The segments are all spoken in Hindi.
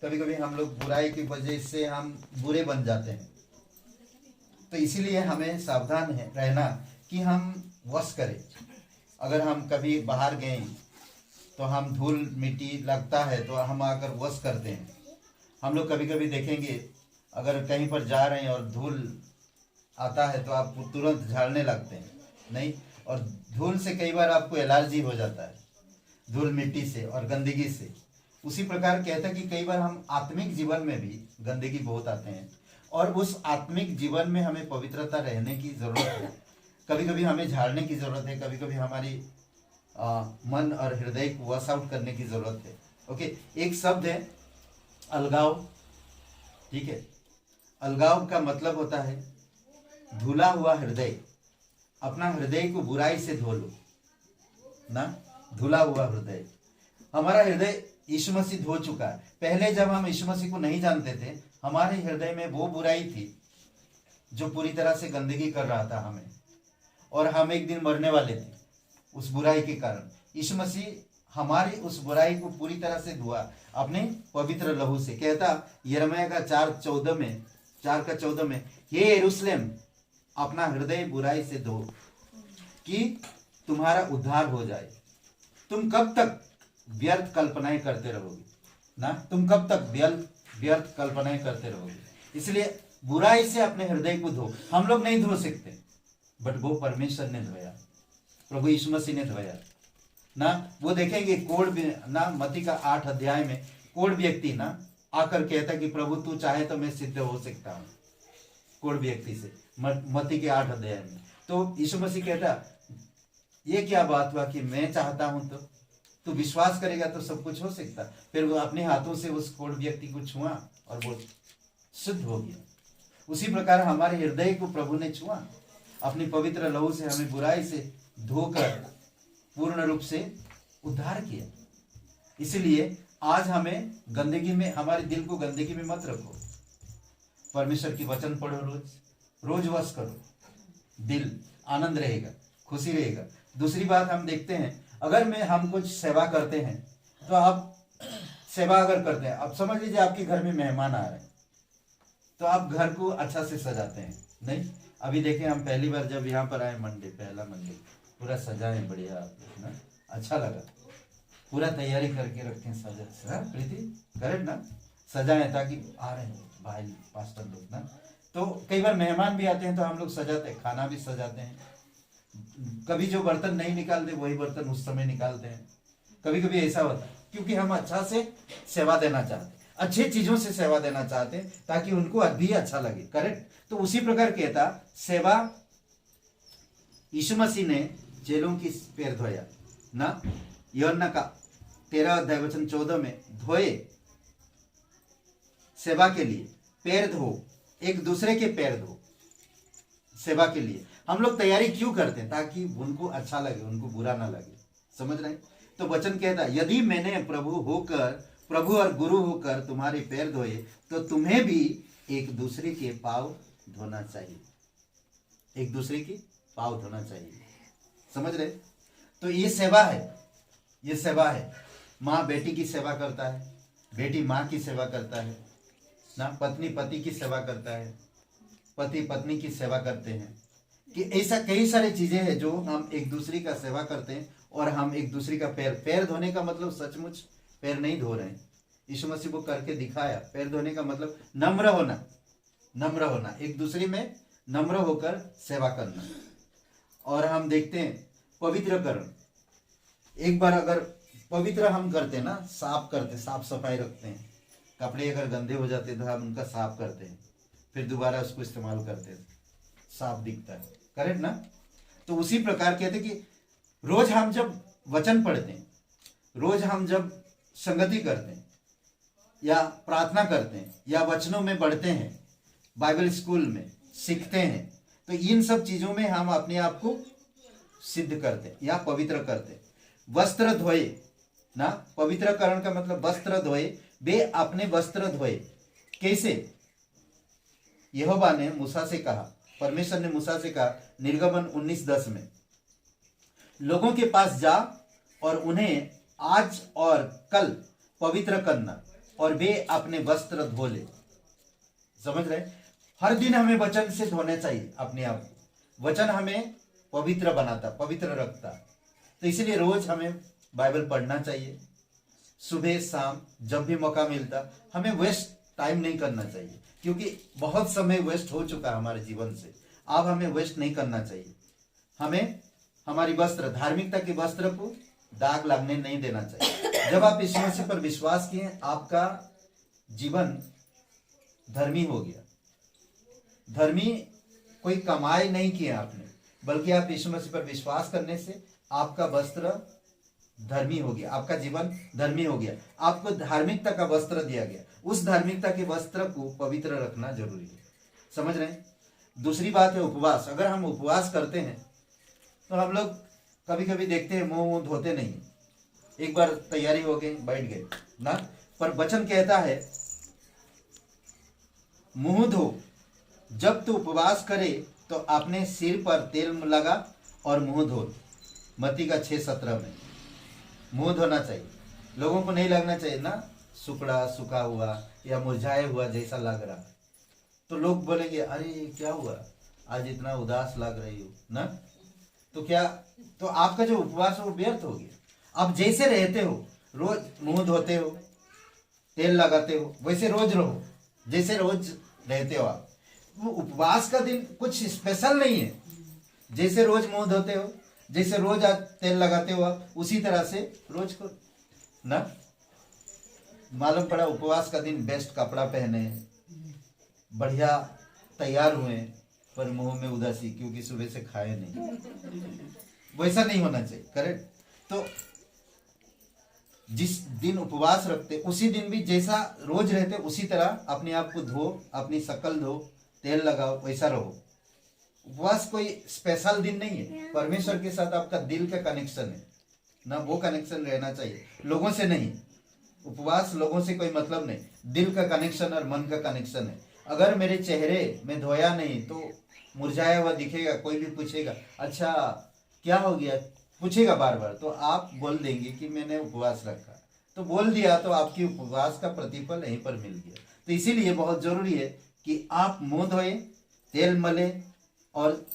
कभी कभी हम लोग बुराई की वजह से हम बुरे बन जाते हैं। तो इसीलिए हमें सावधान है रहना कि हम वश करें। अगर हम कभी बाहर गए तो हम धूल मिट्टी लगता है तो हम आकर वश करते हैं। हम लोग कभी कभी देखेंगे अगर कहीं पर जा रहे हैं और धूल आता है तो आप तुरंत झाड़ने लगते हैं, नहीं। और धूल से कई बार आपको एलर्जी हो जाता है, धूल मिट्टी से और गंदगी से। उसी प्रकार कहता है कि कई बार हम आत्मिक जीवन में भी गंदगी बहुत आते हैं और उस आत्मिक जीवन में हमें पवित्रता रहने की जरूरत है। कभी कभी हमें झाड़ने की जरूरत है, कभी कभी हमारी मन और हृदय को वॉश आउट करने की जरूरत है। ओके, एक शब्द है अलगाव, ठीक है। अलगाव का मतलब होता है धुला हुआ हृदय। अपना हृदय को बुराई से धो लो ना, धुला हुआ हृदय। हमारा हृदय यीशु मसीह धो चुका है। पहले जब हम यीशु मसीह को नहीं जानते थे, हमारे हृदय में वो बुराई थी जो पूरी तरह से गंदगी कर रहा था हमें, और हम एक दिन मरने वाले थे उस बुराई के कारण। यीशु मसीह हमारी उस बुराई को पूरी तरह से धोआ अपने पवित्र लहू से। कहता यिर्मयाह का 4:14 में, हे यरूशलेम अपना हृदय बुराई से धो कि तुम्हारा उद्धार हो जाए। तुम कब तक व्यर्थ कल्पनाएं करते रहोगे ना, तुम कब तक व्यर्थ कल्पनाएं करते रहोगे। इसलिए बुराई से अपने हृदय को धो। हम लोग नहीं धो सकते, बट वो परमेश्वर ने धोया, प्रभु यीशु मसीह ने धोया ना। वो देखेंगे कोढ़ ना, मत्ती का 8 अध्याय में कोढ़ व्यक्ति ना आकर कहता कि प्रभु तू चाहे तो मैं सिद्ध हो सकता हूँ, कोढ़ व्यक्ति से, मत्ती के 8 अध्याय में। तो यीशु मसीह कहता ये क्या बात हुआ कि मैं चाहता हूं तो तू विश्वास करेगा तो सब कुछ हो सकता। फिर वो अपने हाथों से उस कोढ़ व्यक्ति को छुआ और वो शुद्ध हो गया। उसी प्रकार हमारे हृदय को प्रभु ने छुआ, अपनी पवित्र लहू से हमें बुराई से धोकर पूर्ण रूप से उद्धार किया। इसलिए आज हमें गंदगी में, हमारे दिल को गंदगी में मत रखो। परमेश्वर की वचन पढ़ो, रोज वश करो, दिल आनंद रहेगा, खुशी रहेगा। दूसरी बात हम देखते हैं, अगर हम कुछ सेवा करते हैं तो आप सेवा अगर करते हैं, आप समझ लीजिए आपके घर में मेहमान आ रहे हैं तो आप घर को अच्छा से सजाते हैं, नहीं। अभी देखें हम पहली बार जब यहाँ पर आए मंडे, पहला मंडे, पूरा सजाए बढ़िया आप ना, अच्छा लगा। पूरा तैयारी करके रखें, सजा प्रीति करेक्ट ना, सजाएं ताकि आ रहे हैं भाई पास्टर लोग ना। तो कई बार मेहमान भी आते हैं तो हम लोग सजाते हैं, खाना भी सजाते हैं। कभी जो बर्तन नहीं निकालते वही बर्तन उस समय निकालते हैं। कभी कभी ऐसा होता है क्योंकि हम अच्छा से सेवा देना चाहते हैं, अच्छे चीजों से सेवा देना चाहते हैं ताकि उनको भी अच्छा लगे, करेक्ट। तो उसी प्रकार कहता सेवा, यीशु मसीह ने चेलों की पैर धोया ना, यूहन्ना का 13 अध्याय वचन 14 में, धोए सेवा के लिए, पैर धो, एक दूसरे के पैर धो सेवा के लिए। हम लोग तैयारी क्यों करते हैं? ताकि उनको अच्छा लगे, उनको बुरा ना लगे, समझ रहे हैं। तो वचन कहता है यदि मैंने प्रभु और गुरु होकर तुम्हारे पैर धोए तो तुम्हें भी एक दूसरे के पाँव धोना चाहिए, एक दूसरे के पाँव धोना चाहिए, समझ रहे। तो ये सेवा है, ये सेवा है। माँ बेटी की सेवा करता है, बेटी माँ की सेवा करता है ना, पत्नी पति की सेवा करता है, पति पत्नी की सेवा करते हैं। कि ऐसा कई सारी चीजें हैं जो हम एक दूसरे का सेवा करते हैं और हम एक दूसरे का पैर धोने का मतलब सचमुच पैर नहीं धो रहे हैं, यीशु मसीह को करके दिखाया। पैर धोने का मतलब नम्र होना, नम्र होना, एक दूसरे में नम्र होकर सेवा करना। और हम देखते हैं पवित्रकरण, एक बार अगर पवित्र हम करते ना, साफ करते, साफ सफाई रखते हैं, कपड़े अगर गंदे हो जाते तो हम उनका साफ करते हैं, फिर दोबारा उसको इस्तेमाल करते हैं, साफ दिखता है, करेक्ट ना। तो उसी प्रकार कहते कि रोज हम जब वचन पढ़ते हैं, रोज हम जब संगति करते हैं या प्रार्थना करते हैं या वचनों में बढ़ते हैं, बाइबल स्कूल में सीखते हैं, तो इन सब चीजों में हम अपने आप को सिद्ध करते हैं या पवित्र करते हैं। वस्त्र धोए ना, पवित्रकरण का मतलब वस्त्र धोए, वे अपने वस्त्र धोए। कैसे? यहोवा ने मूसा से कहा, परमेश्वर ने मूसा से कहा निर्गमन 19:10 में, लोगों के पास जा और उन्हें आज और कल पवित्र करना, और वे अपने वस्त्र धो ले। समझ रहे? हर दिन हमें वचन से धोना चाहिए अपने आप को। वचन हमें पवित्र बनाता, पवित्र रखता। तो इसलिए रोज हमें बाइबल पढ़ना चाहिए, सुबह शाम जब भी मौका मिलता। हमें वेस्ट टाइम नहीं करना चाहिए, क्योंकि बहुत समय वेस्ट हो चुका है हमारे जीवन से। अब हमें वेस्ट नहीं करना चाहिए। हमें हमारी वस्त्र, धार्मिकता के वस्त्र को दाग लगने नहीं देना चाहिए। जब आप यीशु मसीह पर विश्वास किए, आपका जीवन धर्मी हो गया। धर्मी कोई कमाई नहीं किया आपने, बल्कि आप यीशु मसीह पर विश्वास करने से आपका वस्त्र धर्मी हो गया, आपका जीवन धर्मी हो गया। आपको धार्मिकता का वस्त्र दिया गया। उस धार्मिकता के वस्त्र को पवित्र रखना जरूरी है। समझ रहे हैं? दूसरी बात है उपवास। अगर हम उपवास करते हैं तो हम लोग कभी कभी देखते हैं मुंह धोते नहीं। एक बार तैयारी हो गई, बैठ गए ना, पर वचन कहता है मुंह धो। जब तू उपवास करे तो अपने सिर पर तेल लगा और मुंह धो। मत्ती का 6:17 में मुंह धोना चाहिए। लोगों को नहीं लगना चाहिए ना सुखड़ा, सूखा हुआ या मुरझाए हुआ जैसा लग रहा। तो लोग बोलेंगे अरे क्या हुआ, आज इतना उदास लग रही हो ना। तो क्या, तो आपका जो उपवास है वो व्यर्थ हो गया। आप जैसे रहते हो, रोज मुंह धोते हो, तेल लगाते हो, वैसे रोज रहो जैसे रोज रहते हो आप। वो उपवास का दिन कुछ स्पेशल नहीं है। जैसे रोज मुंह धोते हो, जैसे रोज आज तेल लगाते हो आप, उसी तरह से रोज को ना। मालूम पड़ा उपवास का दिन बेस्ट कपड़ा पहने, बढ़िया तैयार हुए, पर मुंह में उदासी क्योंकि सुबह से खाए नहीं। वैसा नहीं होना चाहिए। करेक्ट? तो जिस दिन उपवास रखते उसी दिन भी जैसा रोज रहते उसी तरह अपने आप को धो, अपनी शक्ल धो, तेल लगाओ, वैसा रहो। उपवास कोई स्पेशल दिन नहीं है। परमेश्वर के साथ आपका दिल का कनेक्शन है ना, वो कनेक्शन रहना चाहिए, लोगों से नहीं। उपवास लोगों से कोई मतलब नहीं, दिल का कनेक्शन और मन का कनेक्शन है। अगर मेरे चेहरे में धोया नहीं तो मुरझाया हुआ दिखेगा। कोई भी पूछेगा अच्छा क्या हो गया, पूछेगा बार बार, तो आप बोल देंगे कि मैंने उपवास रखा। तो बोल दिया तो आपकी उपवास का प्रतिफल यहीं पर मिल गया। तो इसीलिए बहुत जरूरी है कि आप मुंह धोए, तेल मले और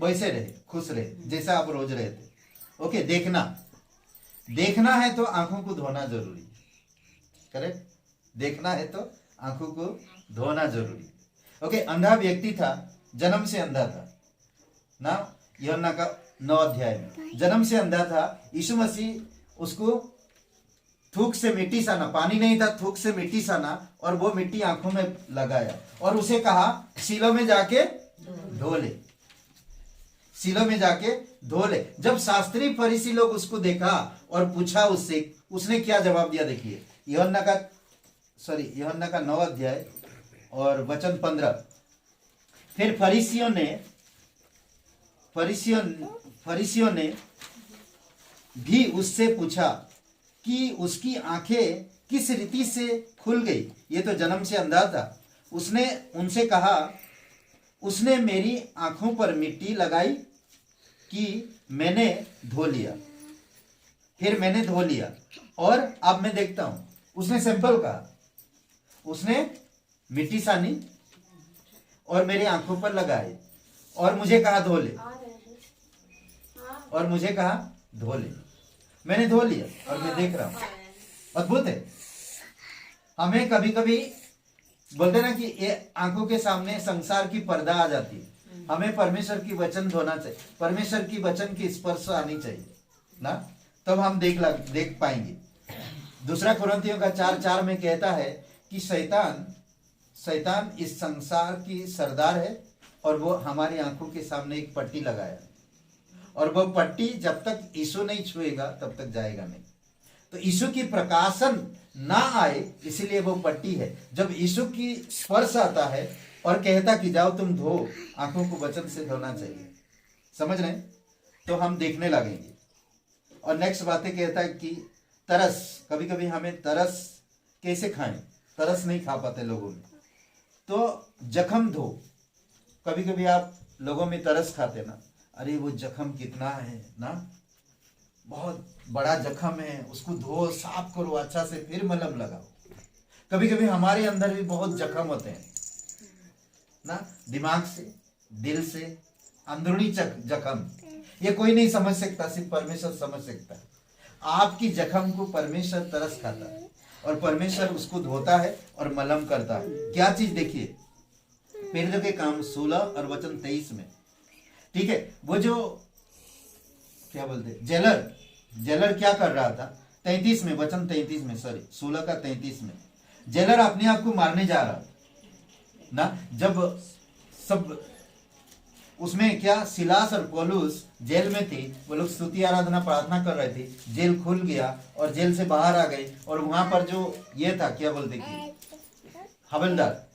वैसे रहे, खुश रहे जैसा आप रोज रहते। ओके? देखना है तो आंखों को धोना जरूरी है। करेक्ट? देखना है तो आंखों को धोना जरूरी है। ओके? अंधा व्यक्ति था, जन्म से अंधा था ना। यूहन्ना का 9 अध्याय में जन्म से अंधा था। यीशु मसीह उसको थूक से मिट्टी साना, पानी नहीं था, थूक से मिट्टी साना और वो मिट्टी आंखों में लगाया और उसे कहा सीलो में जाके धो ले, सीलो में जाके धो ले। जब शास्त्री फरीसी लोग उसको देखा और पूछा उससे, उसने क्या जवाब दिया देखिए। यूहन्ना का 9 अध्याय और वचन 15। फिर फरीसियों ने भी उससे पूछा कि उसकी आंखें किस रीति से खुल गई, ये तो जन्म से अंधा था। उसने उनसे कहा उसने मेरी आंखों पर मिट्टी लगाई कि मैंने धो लिया, फिर मैंने धो लिया और अब मैं देखता हूं। उसने सिंपल कहा, उसने मिट्टी सानी और मेरी आंखों पर लगाई और मुझे कहा धो ले, और मुझे कहा धो ले। मैंने धो लिया और मैं देख रहा हूं। अद्भुत है। हमें कभी कभी बोलते ना कि ये आंखों के सामने संसार की पर्दा आ जाती है। हमें परमेश्वर की वचन धोना चाहिए, परमेश्वर की वचन की स्पर्श आनी चाहिए ना, तब हम देख पाएंगे। दूसरा कुरिन्थियों का 4:4 में कहता है कि शैतान इस संसार की सरदार है और वो हमारी आंखों के सामने एक पट्टी लगाया और वो पट्टी जब तक यीशु नहीं छुएगा तब तक जाएगा नहीं। तो यीशु की प्रकाशन ना आए इसीलिए वो पट्टी है। जब यीशु की स्पर्श आता है और कहता कि जाओ तुम धो, आंखों को वचन से धोना चाहिए। समझ रहे हैं? तो हम देखने लगेंगे। और नेक्स्ट बातें कहता है कि तरस, कभी कभी हमें तरस कैसे खाएं, तरस नहीं खा पाते लोगों में, तो जख्म धो। कभी कभी आप लोगों में तरस खाते ना, अरे वो जख्म कितना है ना, बहुत बड़ा जख्म है, उसको धो, साफ करो अच्छा से, फिर मलहम लगाओ। कभी कभी हमारे अंदर भी बहुत जख्म होते हैं ना, दिमाग से, दिल से, अंदरूनी जख्म। ये कोई नहीं समझ सकता, सिर्फ परमेश्वर समझ सकता है। आपकी जख्म को परमेश्वर तरस खाता है और परमेश्वर उसको धोता है और मलम करता है। क्या चीज देखिए, प्रेरितों के काम 16 और वचन 23 में, ठीक है, वो जो क्या बोलते जेलर क्या कर रहा था, 33 में, वचन 33 में, सॉरी 16 का 33 में, जेलर अपने आप को मारने जा रहा था ना। जब सब उसमें क्या, सिलास और पौलुस जेल में थी, वो लोग स्तुति आराधना प्रार्थना कर रहे थे, जेल खुल गया और जेल से बाहर आ गए। और वहां पर जो ये था, क्या बोलते कि हवलदार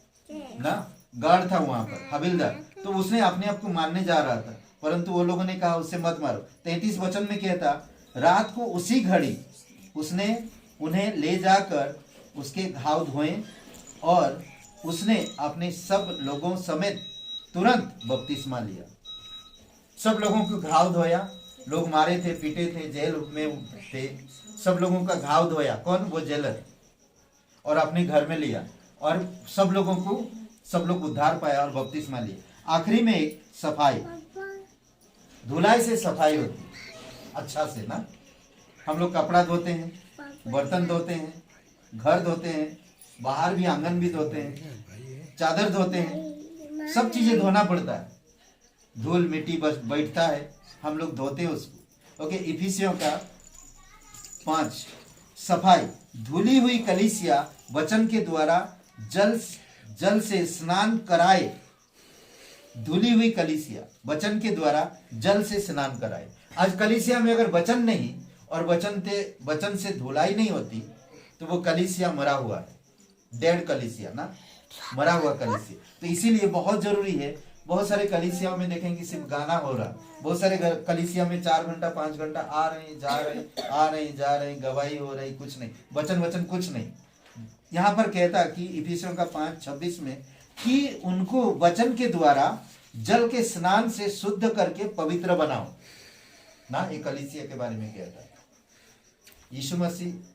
ना, गार्ड था वहां पर, हवलदार, तो उसने अपने आप को मारने जा रहा था, परंतु वो लोगों ने कहा उससे मत मारो। 33 वचन में क्या था, रात को उसी घड़ी उसने उन्हें ले जाकर उसके घाव धोए और उसने अपने सब लोगों समेत तुरंत बपतिस्मा लिया। सब लोगों को घाव धोया, लोग मारे थे, पीटे थे, जेल में थे, सब लोगों का घाव धोया। कौन? वो जेलर। और अपने घर में लिया और सब लोग उद्धार पाया और बपतिस्मा लिया। आखिरी में एक सफाई, धुलाई से सफाई होती है अच्छा से ना। हम लोग कपड़ा धोते हैं, बर्तन धोते हैं, घर धोते हैं, बाहर भी आंगन भी धोते हैं, चादर धोते हैं, सब चीजें धोना पड़ता है। धूल मिट्टी बस बैठता है, हम लोग धोते हैं उसको। ओके, इफिसियों का 5, सफाई, धुली हुई कलीसिया वचन के द्वारा जल से स्नान कराए। धुली हुई कलीसिया वचन के द्वारा जल से स्नान कराए। आज कलीसिया में अगर वचन नहीं और वचन से धुलाई नहीं होती तो वो कलीसिया मरा हुआ है, डेड कलीसिया ना, मरा हुआ कलीसिया। तो इसीलिए बहुत जरूरी है। बहुत सारे कलीसियाओं में देखेंगे सिर्फ गाना हो रहा, बहुत सारे कलीसिया में 4 घंटा 5 घंटा आ रहे हैं जा रहे हैं, आ रहे हैं जा रहे हैं, गवाही हो रही, कुछ नहीं, वचन कुछ नहीं। यहाँ पर कहता कि इफिसियों का 5:26 में कि उनको वचन के द्वारा जल के स्नान से शुद्ध करके पवित्र बनाओ ना। एक कलीसिया के बारे में कहता, यीशु मसीह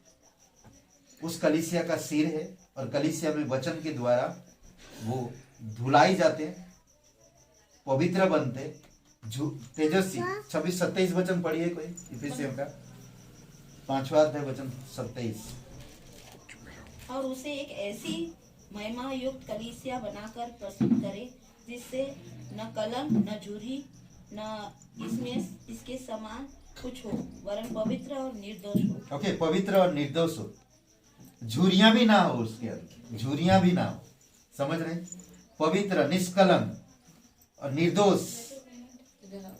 उस कलीसिया का सिर है और कलीसिया में वचन के द्वारा वो धुलाई जाते, पवित्र बनते, तेजस्वी। 26-27 वचन पढ़िए कोई, इफिसियों का 5वां अध्याय वचन 27। और उसे एक ऐसी महिमा युक्त कलीसिया बनाकर प्रस्तुत करे जिससे न कलंक न झुर्री न इसमें इसके समान कुछ हो, वरन पवित्र और निर्दोष हो। ओके, पवित्र और निर्दोष हो, झुरियां भी ना हो, उसके अंदर झुरियां भी ना हो, समझ रहे? पवित्र, निष्कलंक और निर्दोष,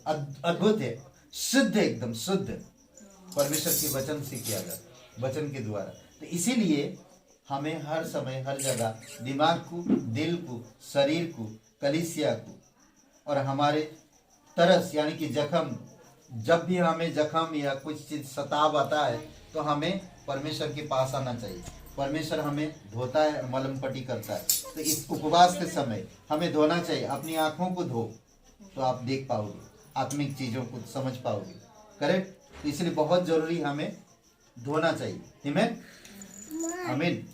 अद्भुत है, शुद्ध, एकदम शुद्ध, परमेश्वर के वचन से किया गया, वचन के द्वारा। तो इसीलिए हमें हर समय हर जगह दिमाग को, दिल को, शरीर को, कलीसिया को और हमारे तरस यानी कि जख्म, जब भी हमें जख्म या कुछ चीज सताव आता है तो हमें परमेश्वर के पास आना चाहिए। परमेश्वर हमें धोता है और मलम पट्टी करता है। तो इस उपवास के समय हमें धोना चाहिए। अपनी आंखों को धो तो आप देख पाओगे, आत्मिक चीजों को समझ पाओगे, करेक्ट? तो इसलिए बहुत जरूरी हमें धोना चाहिए। आमीन, आमीन।